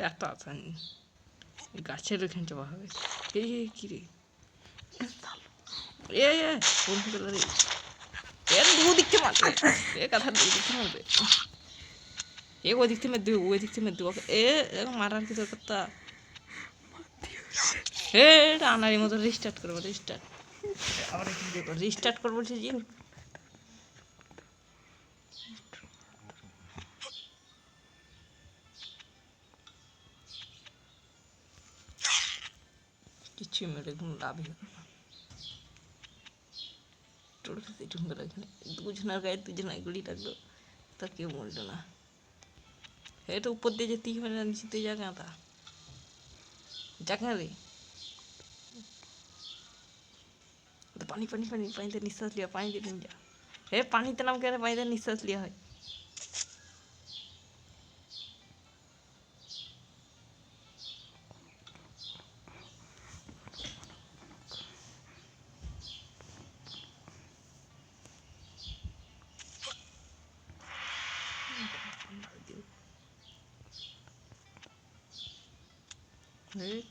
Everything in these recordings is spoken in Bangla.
এত আসান গাছের ওখানে চাপা হবে। এই কি রে এ কোন গেল রে? এর দুদিক থেকে মারবে, এ কথা দুদিক থেকে মারবে। এ ওই দিক থেকে মেরে দেবো, ওই দিক থেকে মেরে দেবো। মারার কি দরকার তা? এটা আনারি মতো রিস্টার্ট করবো, রিস্টার্ট আবার রিস্টার্ট করবো বলছি যে কিছু মেরে কোনো লাভই হলো না। টোটো এইটুকু করে এখানে দুজনের গায়ে দুজনের গুলি লাগলো, তা কেউ মরলো না। এটা উপর দিয়ে যেতেই হবে না, নিচে যা গাঁদা যাক না রে। পানি পানি পানি পানিতে নিঃশ্বাস লিয়া, পানিতে নেমে যা। হে পানিতে নাম কে পানিতে নিঃশ্বাস লিয়া হয়।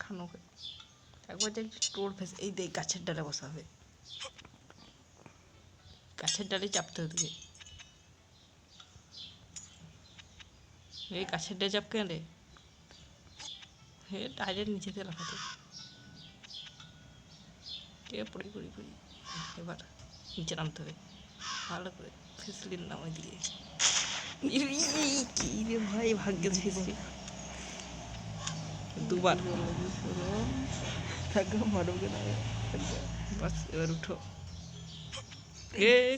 খানো একবার যে টোর ফেস এই দেখ গাছের ডালে বসা হবে, গাছের ডালে চাপতে হবে। এই গাছের ডালে চাপ কেন রে? হে টায়ারের নিচেতে রাখাতে পড়ি পড়ি পড়ি। এবার নিচে নামতে হবে ভালো করে, ফিসলিন নামাই দিয়ে। কি রে ভাই ভাগ্যে ফিসলি দুবার বাস। এবার উঠো।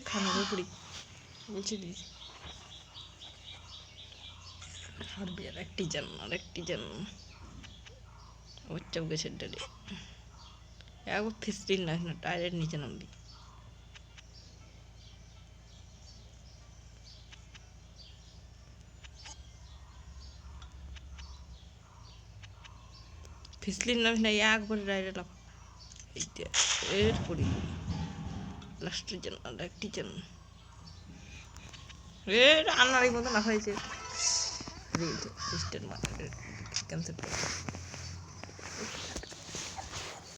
খানো পড়ি বলছি দিস। আর বিয়ার একটি জান আর একটি জান বাচ্চা গাছের ডালে একবার ফিসলিন না টায়ারের নিচে নামবি। ফিসলিন নামবি না, একবারে ডাইরে লাফা। এর পড়ি লাস্টের জন্য আর একটি জন্য রান্নার মতো না হয়েছে। ক্যান্সেল